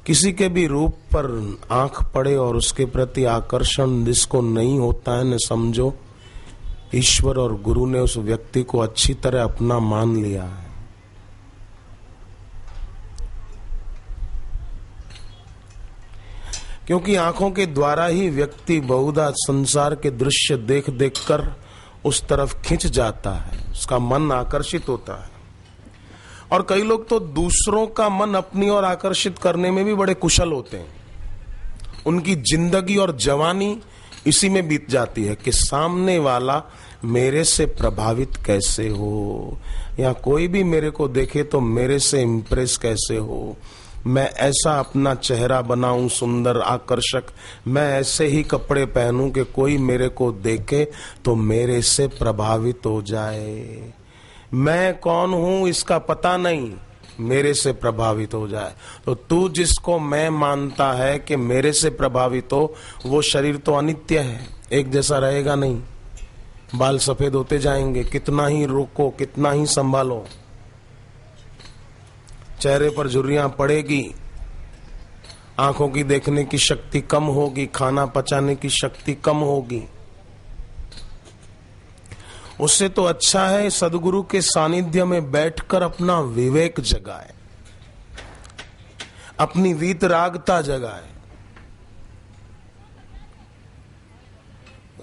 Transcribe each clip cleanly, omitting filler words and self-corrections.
किसी के भी रूप पर आंख पड़े और उसके प्रति आकर्षण जिसको नहीं होता है, न समझो ईश्वर और गुरु ने उस व्यक्ति को अच्छी तरह अपना मान लिया है। क्योंकि आंखों के द्वारा ही व्यक्ति बहुधा संसार के दृश्य देख देख कर उस तरफ खिंच जाता है, उसका मन आकर्षित होता है। और कई लोग तो दूसरों का मन अपनी ओर आकर्षित करने में भी बड़े कुशल होते हैं। उनकी जिंदगी और जवानी इसी में बीत जाती है कि सामने वाला मेरे से प्रभावित कैसे हो, या कोई भी मेरे को देखे तो मेरे से इम्प्रेस कैसे हो, मैं ऐसा अपना चेहरा बनाऊं सुंदर आकर्षक, मैं ऐसे ही कपड़े पहनूं कि कोई मेरे को देखे तो मेरे से प्रभावित हो जाए। मैं कौन हूं इसका पता नहीं, मेरे से प्रभावित हो जाए। तो तू जिसको मैं मानता है कि मेरे से प्रभावित हो, वो शरीर तो अनित्य है, एक जैसा रहेगा नहीं। बाल सफेद होते जाएंगे, कितना ही रोको कितना ही संभालो, चेहरे पर झुर्रियां पड़ेगी, आंखों की देखने की शक्ति कम होगी, खाना पचाने की शक्ति कम होगी। उससे तो अच्छा है सदगुरु के सानिध्य में बैठकर अपना विवेक जगाए, अपनी वीतरागता जगाए,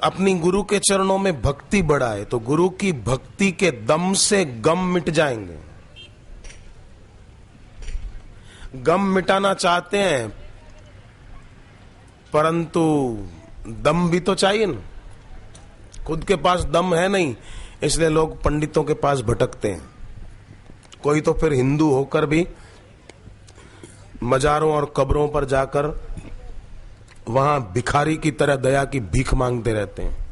अपनी गुरु के चरणों में भक्ति बढ़ाए। तो गुरु की भक्ति के दम से गम मिट जाएंगे। गम मिटाना चाहते हैं, परंतु दम भी तो चाहिए ना। खुद के पास दम है नहीं, इसलिए लोग पंडितों के पास भटकते हैं। कोई तो फिर हिंदू होकर भी मजारों और कब्रों पर जाकर वहां भिखारी की तरह दया की भीख मांगते रहते हैं।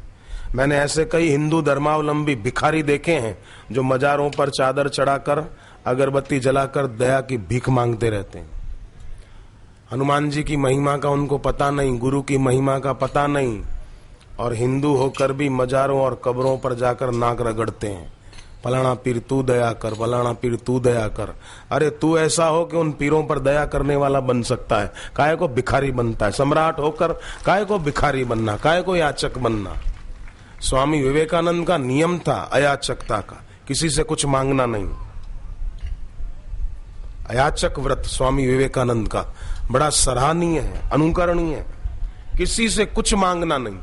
मैंने ऐसे कई हिंदू धर्मावलंबी भिखारी देखे हैं जो मजारों पर चादर चढ़ाकर अगरबत्ती जलाकर दया की भीख मांगते रहते हैं। हनुमान जी की महिमा का उनको पता नहीं, गुरु की महिमा का पता नहीं, और हिंदू होकर भी मजारों और कब्रों पर जाकर नाक रगड़ते हैं, फलाना पीर तू दया कर, फलाना पीर तू दया कर। अरे तू ऐसा हो कि उन पीरों पर दया करने वाला बन सकता है, काहे को भिखारी बनता है? सम्राट होकर काहे को भिखारी बनना, काहे को याचक बनना? स्वामी विवेकानंद का नियम था अयाचकता का, किसी से कुछ मांगना नहीं। अयाचक व्रत स्वामी विवेकानंद का बड़ा सराहनीय है, अनुकरणीय है। किसी से कुछ मांगना नहीं।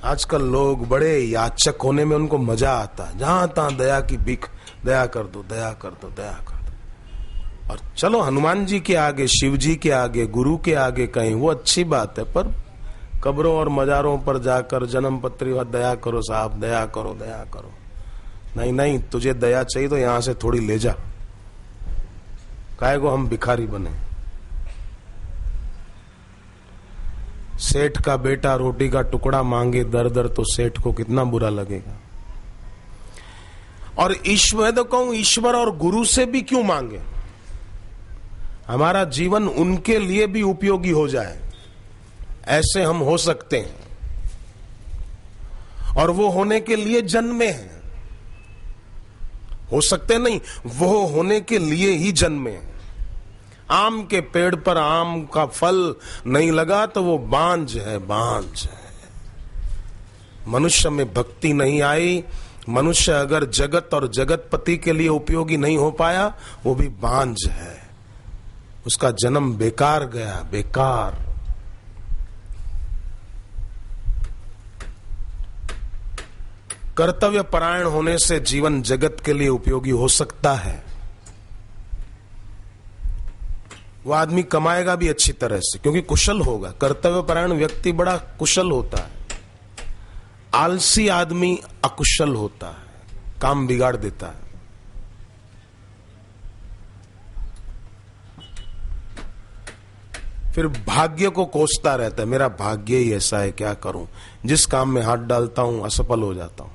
आजकल लोग बड़े याचक होने में उनको मजा आता है, जहां तहां दया की भीख, दया कर दो, दया कर दो, दया कर दो। और चलो हनुमान जी के आगे, शिव जी के आगे, गुरु के आगे कहीं, वो अच्छी बात है, पर कब्रों और मजारों पर जाकर जन्म पत्री और दया करो साहब, दया करो, दया करो। नहीं नहीं, तुझे दया चाहिए तो यहां से थोड़ी ले जा, काहे को हम भिखारी बने। सेठ का बेटा रोटी का टुकड़ा मांगे दर दर, तो सेठ को कितना बुरा लगेगा। और ईश्वर तो कहूं, ईश्वर और गुरु से भी क्यों मांगे? हमारा जीवन उनके लिए भी उपयोगी हो जाए, ऐसे हम हो सकते हैं। और वो होने के लिए जन्मे हैं, हो सकते नहीं, वो होने के लिए ही जन्मे हैं। आम के पेड़ पर आम का फल नहीं लगा तो वो बांझ है, बांझ है। मनुष्य में भक्ति नहीं आई, मनुष्य अगर जगत और जगतपति के लिए उपयोगी नहीं हो पाया, वो भी बांझ है, उसका जन्म बेकार गया, बेकार। कर्तव्य परायण होने से जीवन जगत के लिए उपयोगी हो सकता है। वो आदमी कमाएगा भी अच्छी तरह से, क्योंकि कुशल होगा। कर्तव्य परायण व्यक्ति बड़ा कुशल होता है। आलसी आदमी अकुशल होता है, काम बिगाड़ देता है। फिर भाग्य को कोसता रहता है, मेरा भाग्य ही ऐसा है, क्या करूं, जिस काम में हाथ डालता हूं असफल हो जाता हूं।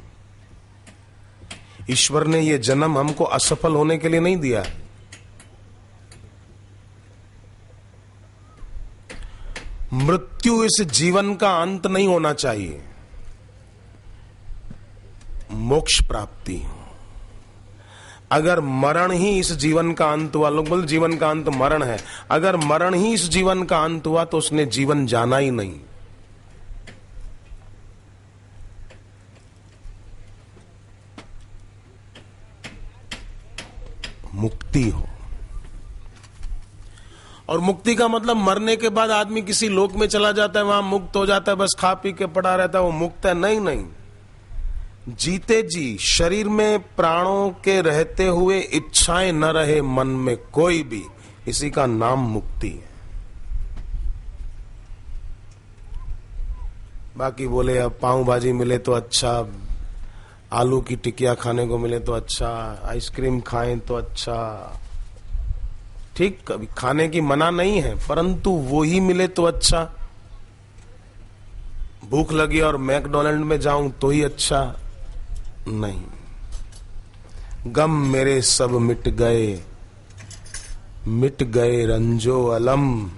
ईश्वर ने यह जन्म हमको असफल होने के लिए नहीं दिया है। मृत्यु इस जीवन का अंत नहीं होना चाहिए, मोक्ष प्राप्ति। अगर मरण ही इस जीवन का अंत हुआ, लोग बोलते जीवन का अंत मरण है, अगर मरण ही इस जीवन का अंत हुआ तो उसने जीवन जाना ही नहीं। मुक्ति हो, और मुक्ति का मतलब मरने के बाद आदमी किसी लोक में चला जाता है, वहां मुक्त हो जाता है, बस खा पी के पड़ा रहता है, वो मुक्त है? नहीं नहीं, जीते जी शरीर में प्राणों के रहते हुए इच्छाएं न रहे मन में कोई भी, इसी का नाम मुक्ति है। बाकी बोले अब पाव भाजी मिले तो अच्छा, आलू की टिकिया खाने को मिले तो अच्छा, आइसक्रीम खाएं तो अच्छा, ठीक, कभी खाने की मना नहीं है, परंतु वो ही मिले तो अच्छा। भूख लगी और मैकडोनल्ड में जाऊं तो ही अच्छा नहीं। गम मेरे सब मिट गए रंजो अलम,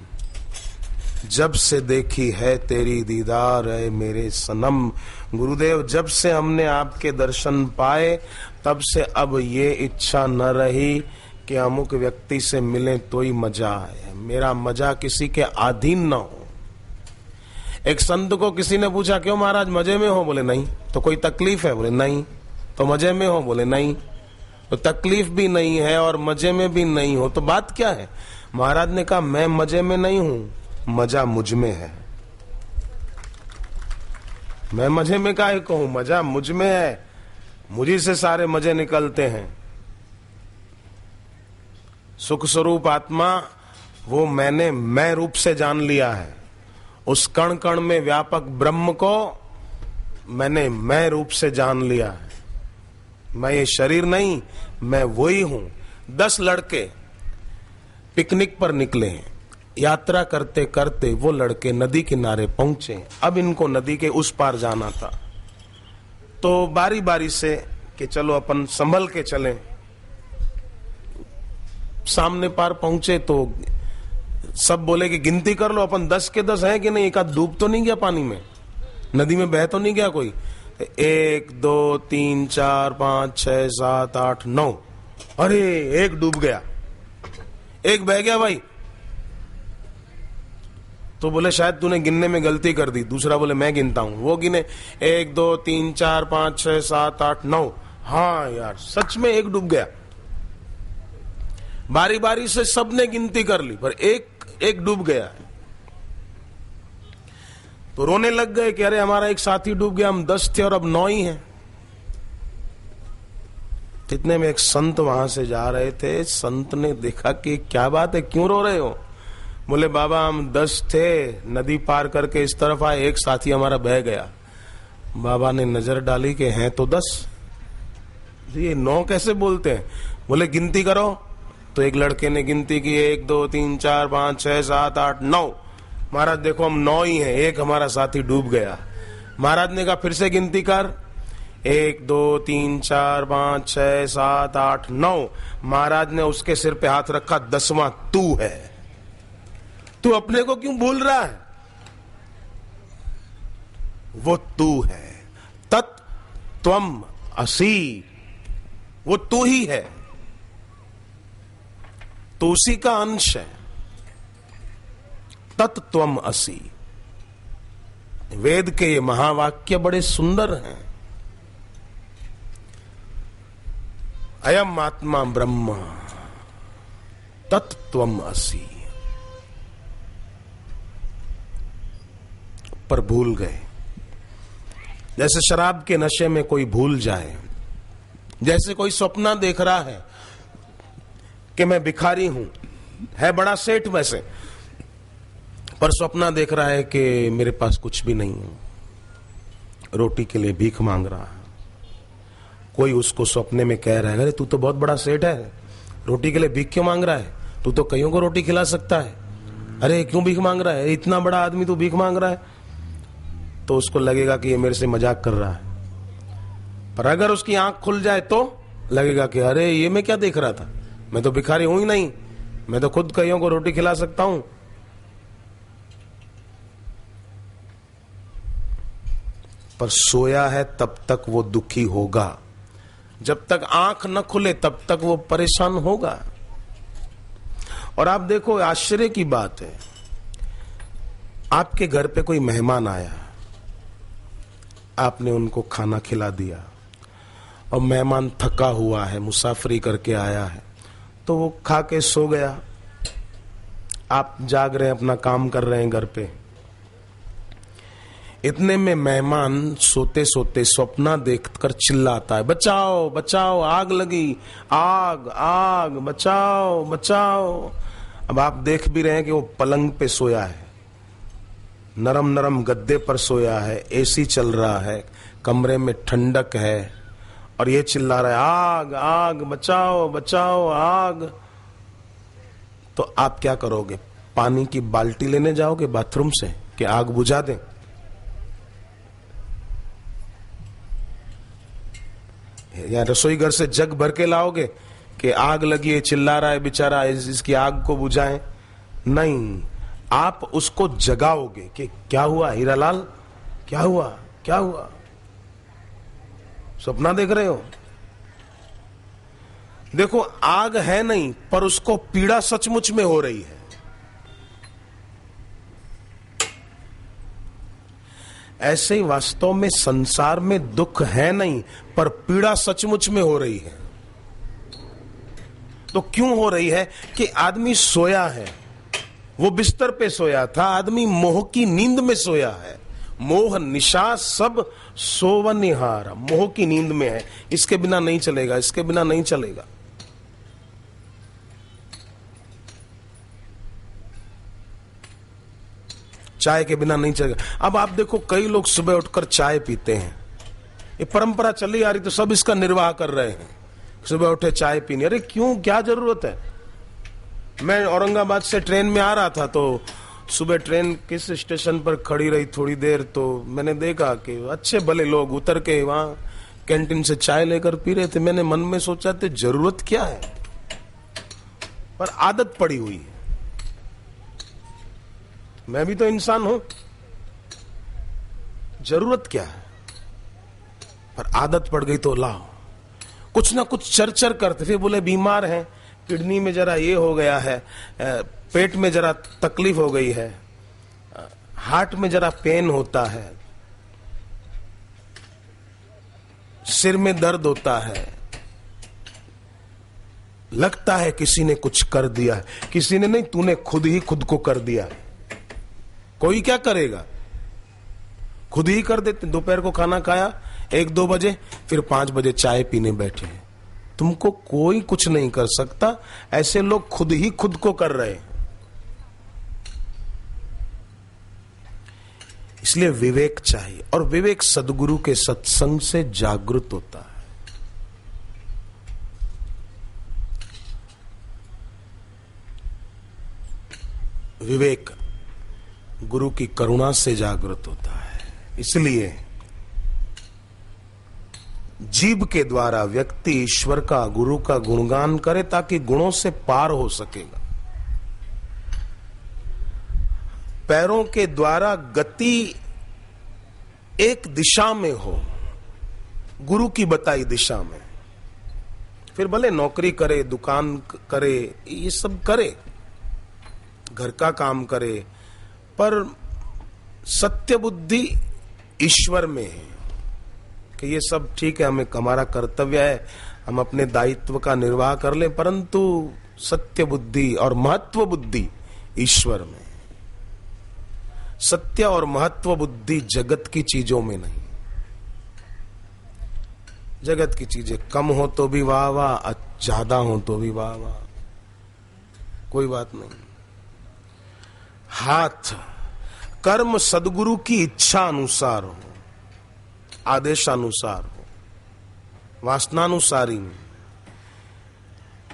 जब से देखी है तेरी दीदार है मेरे सनम। गुरुदेव, जब से हमने आपके दर्शन पाए तब से अब ये इच्छा न रही कि अमुक व्यक्ति से मिले तो ही मजा आए, मेरा मजा किसी के अधीन न हो। एक संत को किसी ने पूछा, क्यों महाराज मजे में हो? बोले नहीं। तो कोई तकलीफ है? बोले नहीं। तो मजे में हो? बोले नहीं। तो तकलीफ भी नहीं है और मजे में भी नहीं हो, तो बात क्या है? महाराज ने कहा, मैं मजे में नहीं हूं, मजा मुझ में है। मैं मजे में काहे को हूं? मजा मुझ में है, मुझी से सारे मजे निकलते हैं। सुख स्वरूप आत्मा वो मैंने मैं रूप से जान लिया है। उस कण कण में व्यापक ब्रह्म को मैंने मैं रूप से जान लिया है। मैं ये शरीर नहीं, मैं वही हूं। 10 लड़के पिकनिक पर निकले हैं, यात्रा करते करते वो लड़के नदी किनारे पहुंचे। अब इनको नदी के उस पार जाना था, तो बारी बारी से कि चलो अपन संभल के चलें। सामने पार पहुंचे तो सब बोले कि गिनती कर लो, अपन 10 के 10 हैं कि नहीं, एक आध डूब तो नहीं गया पानी में, नदी में बह तो नहीं गया कोई? 1 2 3 4 5 6 7 8 9, अरे एक डूब गया, एक बह गया भाई। तो बोले शायद तूने गिनने में गलती कर दी। दूसरा बोले मैं गिनता हूं। वो गिने 1 2 3 4 5 6 7 8 9, हाँ यार सच में एक डूब गया। बारी बारी से सबने गिनती कर ली, पर एक डूब गया। तो रोने लग गए कि अरे हमारा एक साथी डूब गया, हम 10 थे और अब 9 ही हैं। इतने में एक संत वहां से जा रहे थे। संत ने देखा कि क्या बात है, क्यों रो रहे हो? बोले बाबा हम 10 थे, नदी पार करके इस तरफ आए, एक साथी हमारा बह गया। बाबा ने नजर डाली कि हैं तो 10, ये 9 कैसे बोलते हैं? बोले गिनती करो। तो एक लड़के ने गिनती की, 1 2 3 4 5 6 7 8 9। महाराज देखो हम 9 ही हैं, एक हमारा साथी डूब गया। महाराज ने कहा फिर से गिनती कर, 1 2 3 4 5 6 7 8 9। महाराज ने उसके सिर पे हाथ रखा, 10वां तू है। तू अपने को क्यों भूल रहा है? वो तू है, तत्त्वम असि, वो तू ही है, तो उसी का अंश है। तत्त्वम असि। वेद के ये महावाक्य बड़े सुंदर हैं। अयम आत्मा ब्रह्म तत्त्वम असि। पर भूल गए, जैसे शराब के नशे में कोई भूल जाए, जैसे कोई सपना देख रहा है कि मैं भिखारी हूं, है बड़ा सेठ वैसे, पर सपना देख रहा है कि मेरे पास कुछ भी नहीं है, रोटी के लिए भीख मांग रहा है। कोई उसको सपने में कह रहा है, अरे तू तो बहुत बड़ा सेठ है, रोटी के लिए भीख क्यों मांग रहा है? तू तो कईयों को रोटी खिला सकता है, अरे क्यों भीख मांग रहा है? इतना बड़ा आदमी तू भीख मांग रहा है। तो उसको लगेगा कि ये मेरे से मजाक कर रहा है। पर अगर उसकी आंख खुल जाए तो लगेगा कि अरे ये मैं क्या देख रहा था, मैं तो भिखारी हूं ही नहीं, मैं तो खुद कईयों को रोटी खिला सकता हूं। पर सोया है तब तक वो दुखी होगा। जब तक आंख न खुले तब तक वो परेशान होगा। और आप देखो, आश्चर्य की बात है, आपके घर पे कोई मेहमान आया, आपने उनको खाना खिला दिया और मेहमान थका हुआ है, मुसाफरी करके आया है, तो वो खा के सो गया। आप जाग रहे हैं, अपना काम कर रहे हैं घर पे। इतने में मेहमान सोते सोते स्वप्न देखकर चिल्लाता है, बचाओ बचाओ, आग लगी, आग आग, बचाओ बचाओ। अब आप देख भी रहे हैं कि वो पलंग पे सोया है, नरम नरम गद्दे पर सोया है, एसी चल रहा है, कमरे में ठंडक है, और ये चिल्ला रहा है, आग आग, बचाओ बचाओ, आग। तो आप क्या करोगे? पानी की बाल्टी लेने जाओगे बाथरूम से कि आग बुझा दें? या रसोई घर से जग भर के लाओगे कि आग लगी है, चिल्ला रहा है बेचारा, इसकी आग को बुझाएं? नहीं, आप उसको जगाओगे कि क्या हुआ हीरालाल, क्या हुआ, क्या हुआ? सपना देख रहे हो? देखो, आग है नहीं, पर उसको पीड़ा सचमुच में हो रही है। ऐसे ही वास्तव में संसार में दुख है नहीं, पर पीड़ा सचमुच में हो रही है। तो क्यों हो रही है? कि आदमी सोया है, वो बिस्तर पे सोया था, आदमी मोह की नींद में सोया है। मोह निशा सब सोवनिहार, मोह की नींद में है। इसके बिना नहीं चलेगा, इसके बिना नहीं चलेगा। चाय के बिना नहीं चलेगा। अब आप देखो, कई लोग सुबह उठकर चाय पीते हैं, ये परंपरा चली आ रही, तो सब इसका निर्वाह कर रहे हैं, सुबह उठे चाय पीनी। अरे क्यों, क्या जरूरत है? मैं औरंगाबाद से ट्रेन में आ रहा था, तो सुबह ट्रेन किस स्टेशन पर खड़ी रही थोड़ी देर, तो मैंने देखा कि अच्छे भले लोग उतर के वहां कैंटीन से चाय लेकर पी रहे थे। मैंने मन में सोचा थे जरूरत क्या है, पर आदत पड़ी हुई है। मैं भी तो इंसान हूं, जरूरत क्या है, पर आदत पड़ गई तो लाओ, कुछ ना कुछ चरचर करते। फिर बोले बीमार हैं, किडनी में जरा ये हो गया है, पेट में जरा तकलीफ हो गई है, हार्ट में जरा पेन होता है, सिर में दर्द होता है, लगता है किसी ने कुछ कर दिया है। किसी ने नहीं, तूने खुद ही खुद को कर दिया है। कोई क्या करेगा, खुद ही कर देते। दोपहर को खाना खाया 1-2 बजे, फिर 5 बजे चाय पीने बैठे हैं। तुमको कोई कुछ नहीं कर सकता, ऐसे लोग खुद ही खुद को कर रहे हैं। इसलिए विवेक चाहिए, और विवेक सदगुरु के सत्संग से जागृत होता है। विवेक गुरु की करुणा से जागृत होता है। इसलिए जीभ के द्वारा व्यक्ति ईश्वर का, गुरु का गुणगान करे, ताकि गुणों से पार हो सकेगा। पैरों के द्वारा गति एक दिशा में हो, गुरु की बताई दिशा में। फिर भले नौकरी करे, दुकान करे, ये सब करे, घर का काम करे, पर सत्य बुद्धि ईश्वर में है कि ये सब ठीक है, हमें हमारा कर्तव्य है, हम अपने दायित्व का निर्वाह कर लें, परंतु सत्य बुद्धि और महत्व बुद्धि ईश्वर में। सत्य और महत्व बुद्धि जगत की चीजों में नहीं। जगत की चीजें कम हो तो भी वाह वाह, ज्यादा हो तो भी वाह वाह, कोई बात नहीं। हाथ कर्म सदगुरु की इच्छा अनुसार हो, आदेशानुसार हो, वासनानुसारी,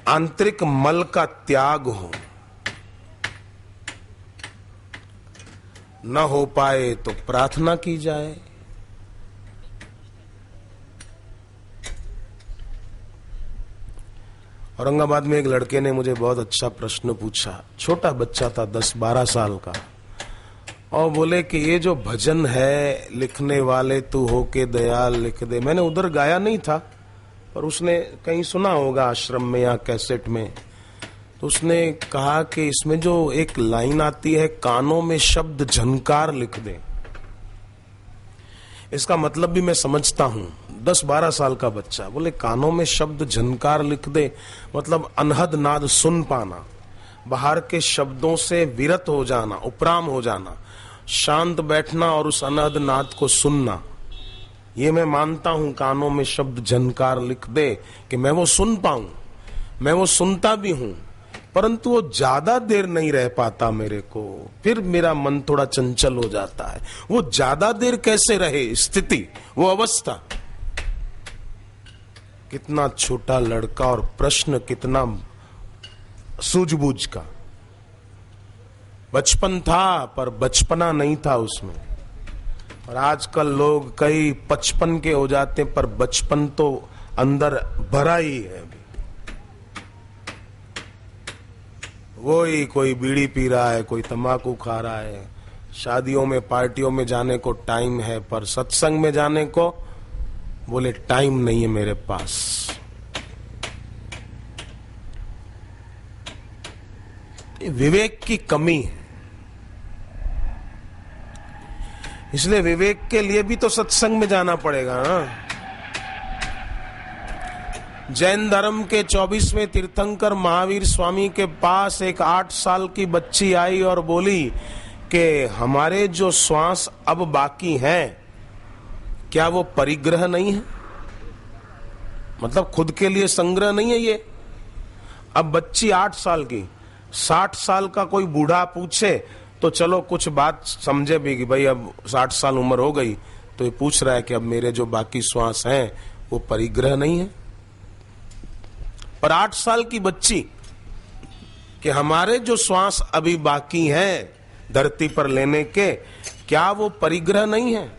आंतरिक मल का त्याग हो। न हो पाए तो प्रार्थना की जाए। औरंगाबाद में एक लड़के ने मुझे बहुत अच्छा प्रश्न पूछा, छोटा बच्चा था 10-12 साल का, और बोले कि ये जो भजन है, लिखने वाले तू हो के दयाल लिख दे, मैंने उधर गाया नहीं था, पर उसने कहीं सुना होगा आश्रम में या कैसेट में, तो उसने कहा कि इसमें जो एक लाइन आती है, कानों में शब्द झनकार लिख दे, इसका मतलब भी मैं समझता हूं। 10-12 साल का बच्चा बोले कानों में शब्द झनकार लिख दे, मतलब अनहद नाद सुन पाना, बाहर के शब्दों से विरत हो जाना, उपराम हो जाना, शांत बैठना और उस अनहद नाद को सुनना। ये मैं मानता हूं, कानों में शब्द झनकार लिख दे कि मैं वो सुन पाऊं, मैं वो सुनता भी हूं, परंतु वो ज्यादा देर नहीं रह पाता मेरे को, फिर मेरा मन थोड़ा चंचल हो जाता है। वो ज्यादा देर कैसे रहे, स्थिति, वो अवस्था। कितना छोटा लड़का और प्रश्न कितना सूझबूझ का। बचपन था पर बचपना नहीं था उसमें। और आजकल लोग कई 55 के हो जाते हैं, पर बचपन तो अंदर भरा ही है। वही कोई बीड़ी पी रहा है, कोई तंबाकू खा रहा है, शादियों में पार्टियों में जाने को टाइम है, पर सत्संग में जाने को बोले टाइम नहीं है मेरे पास। विवेक की कमी है। इसलिए विवेक के लिए भी तो सत्संग में जाना पड़ेगा ना। जैन धर्म के 24वें तीर्थंकर महावीर स्वामी के पास एक 8 साल की बच्ची आई और बोली कि हमारे जो श्वास अब बाकी हैं, क्या वो परिग्रह नहीं है? मतलब खुद के लिए संग्रह नहीं है ये। अब बच्ची 8 साल की, 60 साल का कोई बूढ़ा पूछे तो चलो कुछ बात समझे भी कि भाई अब 60 साल उम्र हो गई, तो ये पूछ रहा है कि अब मेरे जो बाकी श्वास हैं वो परिग्रह नहीं है। पर 8 साल की बच्ची कि हमारे जो श्वास अभी बाकी हैं धरती पर लेने के, क्या वो परिग्रह नहीं है?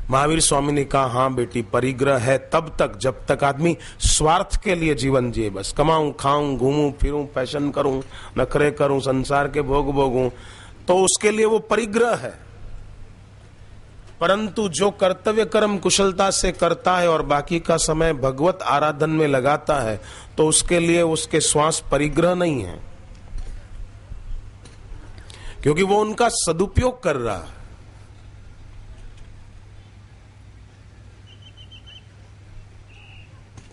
महावीर स्वामी ने कहा हाँ बेटी, परिग्रह है तब तक जब तक आदमी स्वार्थ के लिए जीवन जिए, बस कमाऊं, खाऊं, घूमूं फिरूं, फैशन करूं, नखरे करूं, संसार के भोग भोगूं, तो उसके लिए वो परिग्रह है। परंतु जो कर्तव्य कर्म कुशलता से करता है और बाकी का समय भगवत आराधन में लगाता है, तो उसके लिए उसके श्वास परिग्रह नहीं है, क्योंकि वो उनका सदुपयोग कर रहा है।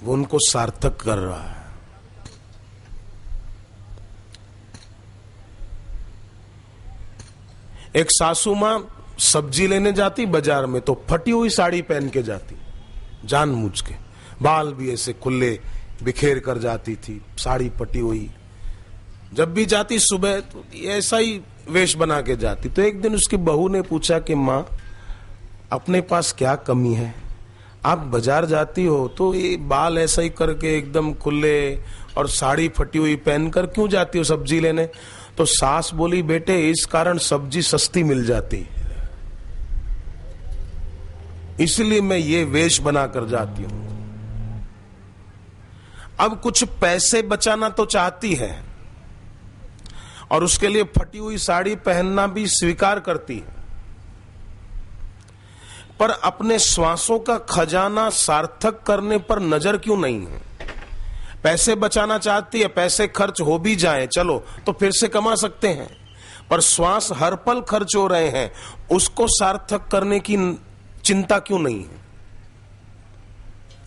वो उनको सार्थक कर रहा है। एक सासू मां सब्जी लेने जाती बाजार में तो फटी हुई साड़ी पहन के जाती, जानबूझ के, बाल भी ऐसे खुले बिखेर कर जाती थी, साड़ी फटी हुई। जब भी जाती सुबह तो ऐसा ही वेश बना के जाती। तो एक दिन उसकी बहू ने पूछा कि मां, अपने पास क्या कमी है? आप बाजार जाती हो तो ये बाल ऐसा ही करके एकदम खुले और साड़ी फटी हुई पहनकर क्यों जाती हो सब्जी लेने? तो सास बोली, बेटे इस कारण सब्जी सस्ती मिल जाती, इसलिए मैं ये वेश बनाकर जाती हूं। अब कुछ पैसे बचाना तो चाहती है और उसके लिए फटी हुई साड़ी पहनना भी स्वीकार करती है, पर अपने श्वासों का खजाना सार्थक करने पर नजर क्यों नहीं है? पैसे बचाना चाहती है, पैसे खर्च हो भी जाएं चलो तो फिर से कमा सकते हैं, पर श्वास हर पल खर्च हो रहे हैं, उसको सार्थक करने की चिंता क्यों नहीं है?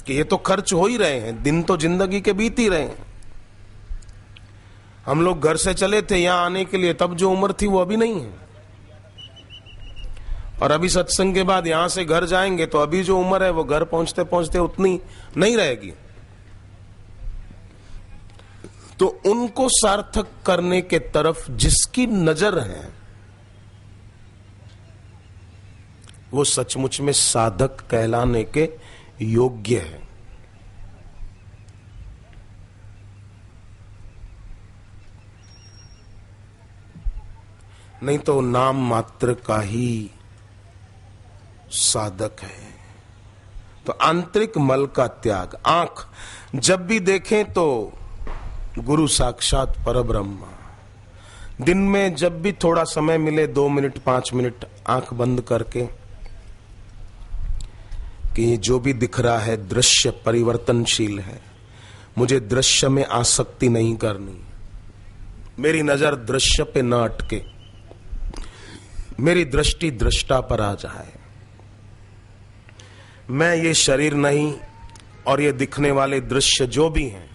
कि ये तो खर्च हो ही रहे हैं, दिन तो जिंदगी के बीत ही रहे हैं। हम लोग घर से चले थे यहां आने के लिए, तब जो उम्र थी वो अभी नहीं है, और अभी सत्संग के बाद यहां से घर जाएंगे तो अभी जो उम्र है वो घर पहुंचते पहुंचते उतनी नहीं रहेगी। तो उनको सार्थक करने के तरफ जिसकी नजर है वो सचमुच में साधक कहलाने के योग्य है। नहीं तो नाम मात्र का ही साधक है। तो आंतरिक मल का त्याग, आंख जब भी देखें तो गुरु साक्षात परब्रह्म। दिन में जब भी थोड़ा समय मिले 2 मिनट 5 मिनट आंख बंद करके कि ये जो भी दिख रहा है दृश्य परिवर्तनशील है, मुझे दृश्य में आसक्ति नहीं करनी, मेरी नजर दृश्य पे न अटके, मेरी दृष्टि दृष्टा पर आ जाए। मैं ये शरीर नहीं और ये दिखने वाले दृश्य जो भी हैं,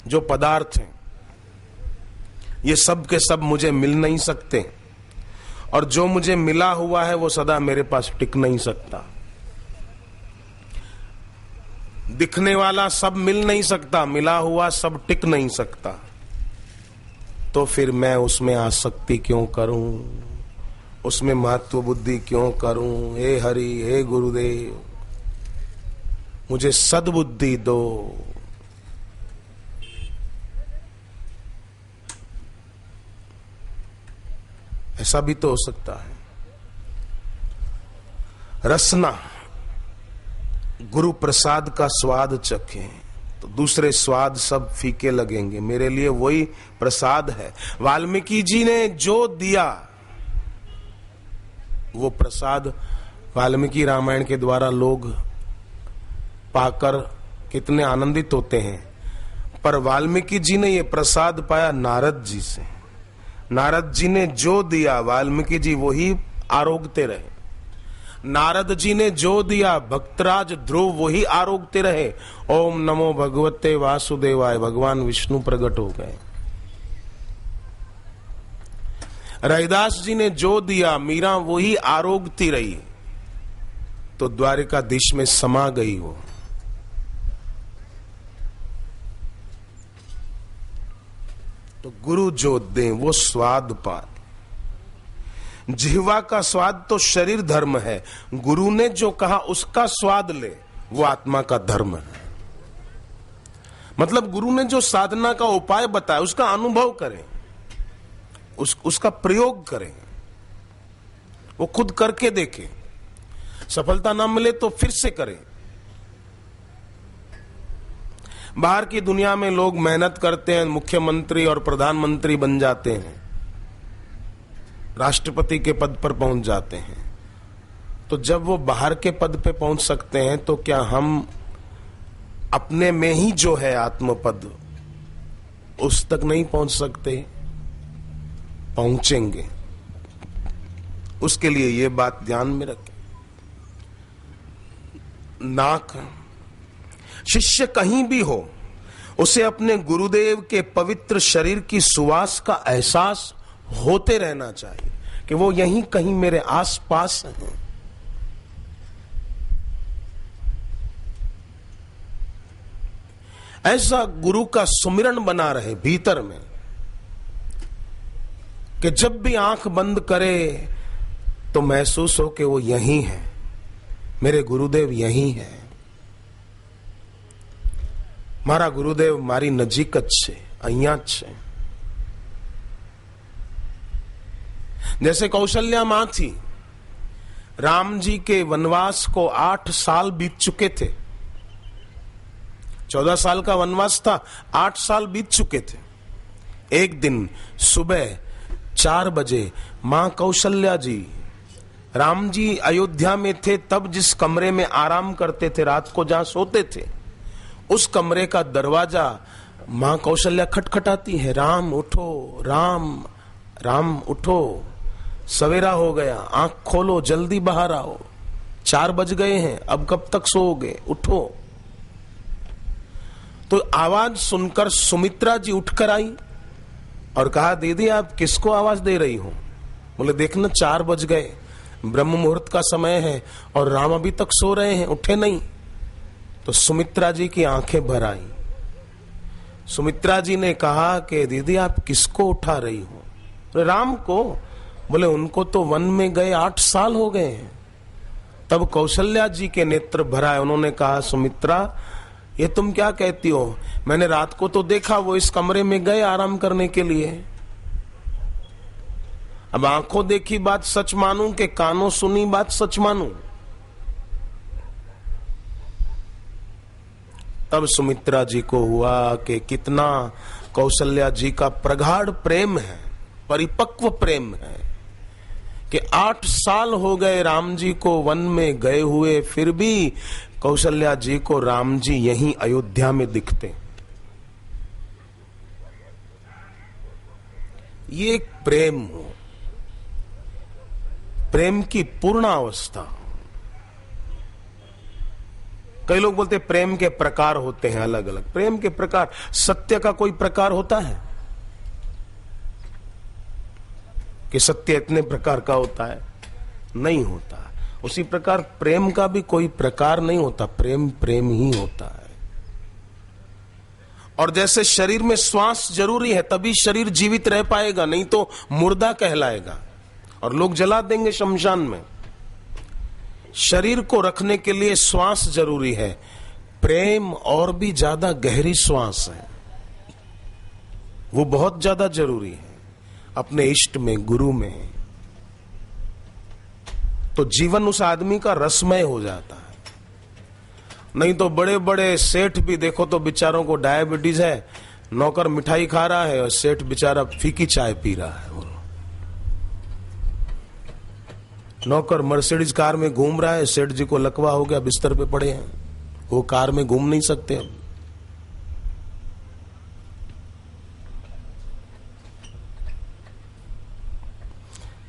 जो पदार्थ हैं, ये सब के सब मुझे मिल नहीं सकते, और जो मुझे मिला हुआ है वो सदा मेरे पास टिक नहीं सकता। दिखने वाला सब मिल नहीं सकता, मिला हुआ सब टिक नहीं सकता। तो फिर मैं उसमें आसक्ति क्यों करूं, उसमें महत्व बुद्धि क्यों करूं? हे हरि, हे गुरुदेव, मुझे सद्बुद्धि दो। ऐसा भी तो हो सकता है। रसना, गुरु प्रसाद का स्वाद चखें तो दूसरे स्वाद सब फीके लगेंगे, मेरे लिए वही प्रसाद है। वाल्मीकि जी ने जो दिया वो प्रसाद वाल्मीकि रामायण के द्वारा लोग पाकर कितने आनंदित होते हैं, पर वाल्मीकि जी ने ये प्रसाद पाया नारद जी से। नारद जी ने जो दिया वाल्मीकि जी वही आरोगते रहे। नारद जी ने जो दिया भक्तराज ध्रुव वही आरोगते रहे। ओम नमो भगवते वासुदेवाय, भगवान विष्णु प्रकट हो गए। रैदास जी ने जो दिया मीरा वही आरोगती रही, तो द्वारिकाधीश में समा गई वो। तो गुरु जो दे वो स्वाद पाए। जिह्वा का स्वाद तो शरीर धर्म है, गुरु ने जो कहा उसका स्वाद ले, वो आत्मा का धर्म है। मतलब गुरु ने जो साधना का उपाय बताया उसका अनुभव करें, उसका प्रयोग करें, वो खुद करके देखें। सफलता ना मिले तो फिर से करें। बाहर की दुनिया में लोग मेहनत करते हैं, मुख्यमंत्री और प्रधानमंत्री बन जाते हैं, राष्ट्रपति के पद पर पहुंच जाते हैं। तो जब वो बाहर के पद पे पहुंच सकते हैं तो क्या हम अपने में ही जो है आत्मपद उस तक नहीं पहुंच सकते? पहुंचेंगे। उसके लिए ये बात ध्यान में रखें। नाक, शिष्य कहीं भी हो उसे अपने गुरुदेव के पवित्र शरीर की सुवास का एहसास होते रहना चाहिए कि वो यहीं कहीं मेरे आसपास हैं। ऐसा गुरु का सुमिरन बना रहे भीतर में कि जब भी आंख बंद करे तो महसूस हो कि वो यहीं है, मेरे गुरुदेव यहीं है। मारा गुरुदेव मारी नजीक ज छे, अहियां ज छे। जैसे कौशल्या मां थी, राम जी के वनवास को 8 साल बीत चुके थे। 14 साल का वनवास था, 8 साल बीत चुके थे। एक दिन सुबह 4 बजे मां कौशल्या जी, राम जी अयोध्या में थे तब जिस कमरे में आराम करते थे, रात को जहां सोते थे, उस कमरे का दरवाजा मां कौशल्या खटखटाती है। राम उठो, राम राम उठो, सवेरा हो गया, आंख खोलो, जल्दी बाहर आओ, 4 बज गए हैं, अब कब तक सोओगे, उठो। तो आवाज सुनकर सुमित्रा जी उठकर आई और कहा, दीदी आप किसको आवाज दे रही हो? बोले देखना 4 बज गए, ब्रह्म मुहूर्त का समय है और राम अभी तक सो रहे हैं, उठे नहीं। तो सुमित्रा जी की आंखें भर आई। सुमित्रा जी ने कहा कि दीदी आप किसको उठा रही हो? बोले राम को। बोले उनको तो वन में गए 8 साल हो गए हैं। तब कौशल्या जी के नेत्र भर आए। उन्होंने कहा, सुमित्रा ये तुम क्या कहती हो? मैंने रात को तो देखा वो इस कमरे में गए आराम करने के लिए। अब आंखों देखी बात सच मानूं कि कानों सुनी बात सच मानूं? तब सुमित्रा जी को हुआ कि कितना कौशल्या जी का प्रगाढ़ प्रेम है, परिपक्व प्रेम है, कि 8 साल हो गए राम जी को वन में गए हुए, फिर भी कौशल्या जी को राम जी यहीं अयोध्या में दिखते। ये एक प्रेम हो, प्रेम की पूर्ण अवस्था। कई लोग बोलते प्रेम के प्रकार होते हैं अलग अलग। प्रेम के प्रकार, सत्य का कोई प्रकार होता है कि सत्य इतने प्रकार का होता है? नहीं होता। उसी प्रकार प्रेम का भी कोई प्रकार नहीं होता, प्रेम प्रेम ही होता है। और जैसे शरीर में श्वास जरूरी है तभी शरीर जीवित रह पाएगा, नहीं तो मुर्दा कहलाएगा और लोग जला देंगे शमशान में। शरीर को रखने के लिए श्वास जरूरी है, प्रेम और भी ज्यादा गहरी श्वास है, वो बहुत ज्यादा जरूरी है अपने इष्ट में, गुरु में। तो जीवन उस आदमी का रसमय हो जाता है। नहीं तो बड़े बड़े सेठ भी देखो तो बेचारों को डायबिटीज है, नौकर मिठाई खा रहा है और सेठ बेचारा फीकी चाय पी रहा है। नौकर मर्सिडीज कार में घूम रहा है, सेठ जी को लकवा हो गया, बिस्तर पे पड़े हैं, वो कार में घूम नहीं सकते।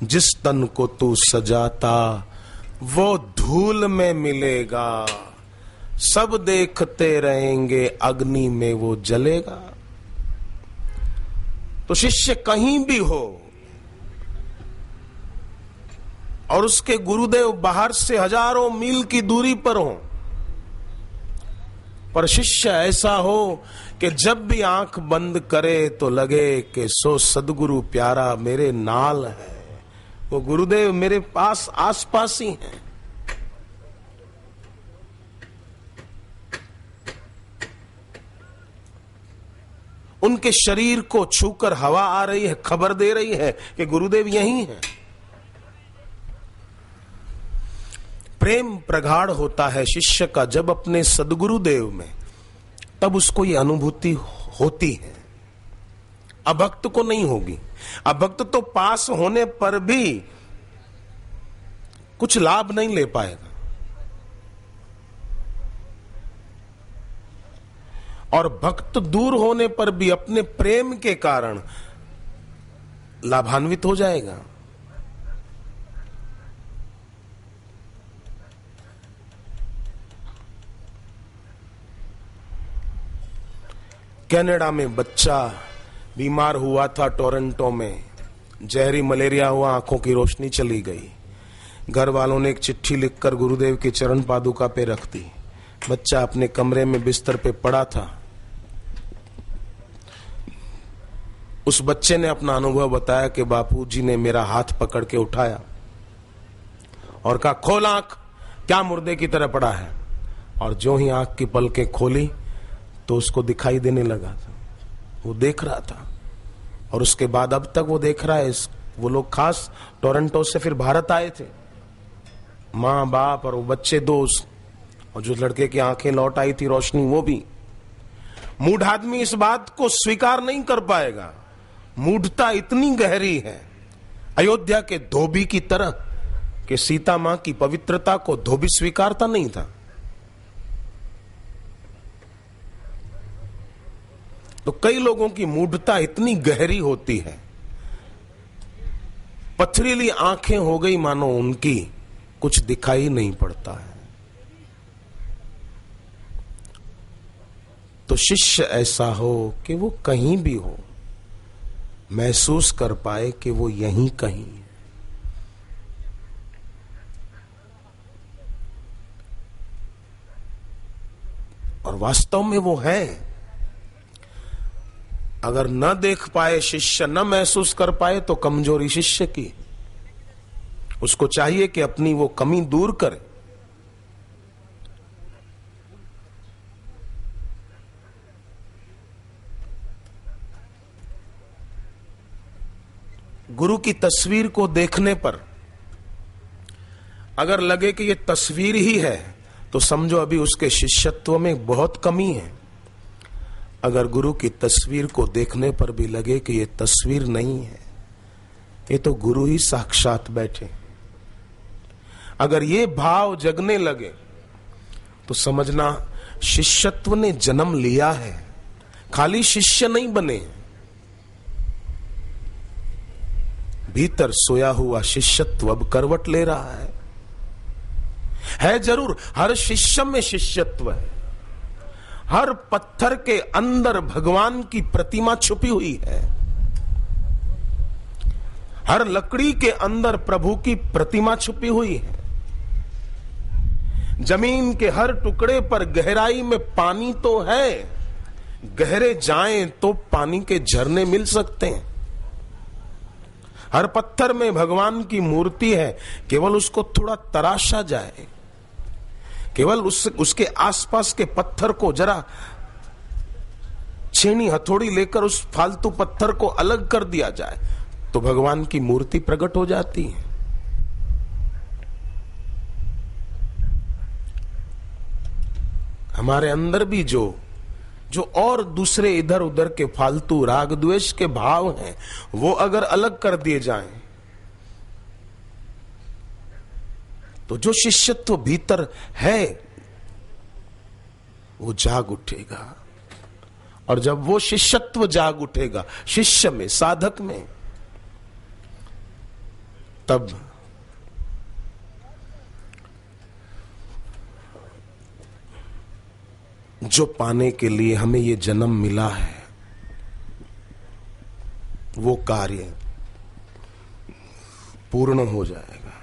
जिस तन को तू सजाता वो धूल में मिलेगा, सब देखते रहेंगे अग्नि में वो जलेगा। तो शिष्य कहीं भी हो और उसके गुरुदेव बाहर से हजारों मील की दूरी पर हो, पर शिष्य ऐसा हो कि जब भी आंख बंद करे तो लगे कि सो सदगुरु प्यारा मेरे नाल है, वो गुरुदेव मेरे पास आसपास ही हैं। उनके शरीर को छूकर हवा आ रही है, खबर दे रही है कि गुरुदेव यहीं हैं। प्रेम प्रगाढ़ होता है शिष्य का जब अपने सदगुरुदेव में, तब उसको ये अनुभूति होती है। अभक्त को नहीं होगी। अभक्त तो पास होने पर भी कुछ लाभ नहीं ले पाएगा, और भक्त दूर होने पर भी अपने प्रेम के कारण लाभान्वित हो जाएगा। कनाडा में बच्चा बीमार हुआ था, टोरंटो में जहरी मलेरिया हुआ, आंखों की रोशनी चली गई। घर वालों ने एक चिट्ठी लिखकर गुरुदेव के चरण पादुका पे रख दी। बच्चा अपने कमरे में बिस्तर पे पड़ा था। उस बच्चे ने अपना अनुभव बताया कि बापूजी ने मेरा हाथ पकड़ के उठाया और कहा खोल आंख, क्या मुर्दे की तरह पड़ा है। और जो ही आंख की पलकें खोली तो उसको दिखाई देने लगा था, वो देख रहा था। और उसके बाद अब तक वो देख रहा है। वो लोग खास टोरंटो से फिर भारत आए थे, माँ बाप और वो बच्चे दोस्त, और जो लड़के की आंखें लौट आई थी रोशनी वो भी। मूढ़ आदमी इस बात को स्वीकार नहीं कर पाएगा। मूढ़ता इतनी गहरी है, अयोध्या के धोबी की तरह, कि सीता मां की पवित्रता को धोबी स्वीकारता नहीं था। तो कई लोगों की मूढ़ता इतनी गहरी होती है, पथरीली आंखें हो गई मानो उनकी, कुछ दिखाई नहीं पड़ता है। तो शिष्य ऐसा हो कि वो कहीं भी हो, महसूस कर पाए कि वो यहीं कहीं है। और वास्तव में वो है। अगर न देख पाए शिष्य, न महसूस कर पाए, तो कमजोरी शिष्य की। उसको चाहिए कि अपनी वो कमी दूर करे। गुरु की तस्वीर को देखने पर अगर लगे कि ये तस्वीर ही है, तो समझो अभी उसके शिष्यत्व में बहुत कमी है। अगर गुरु की तस्वीर को देखने पर भी लगे कि ये तस्वीर नहीं है, ये तो गुरु ही साक्षात बैठे। अगर ये भाव जगने लगे तो समझना शिष्यत्व ने जन्म लिया है, खाली शिष्य नहीं बने। भीतर सोया हुआ शिष्यत्व अब करवट ले रहा है जरूर। हर शिष्य में शिष्यत्व है, हर पत्थर के अंदर भगवान की प्रतिमा छुपी हुई है, हर लकड़ी के अंदर प्रभु की प्रतिमा छुपी हुई है। जमीन के हर टुकड़े पर गहराई में पानी तो है, गहरे जाएं तो पानी के झरने मिल सकते हैं। हर पत्थर में भगवान की मूर्ति है, केवल उसको थोड़ा तराशा जाए, केवल उसके आसपास के पत्थर को जरा छेनी हथौड़ी लेकर उस फालतू पत्थर को अलग कर दिया जाए तो भगवान की मूर्ति प्रकट हो जाती है। हमारे अंदर भी जो और दूसरे इधर उधर के फालतू राग द्वेष के भाव हैं, वो अगर अलग कर दिए जाएं तो जो शिष्यत्व भीतर है वो जाग उठेगा। और जब वो शिष्यत्व जाग उठेगा शिष्य में, साधक में, तब जो पाने के लिए हमें ये जन्म मिला है वो कार्य पूर्ण हो जाएगा।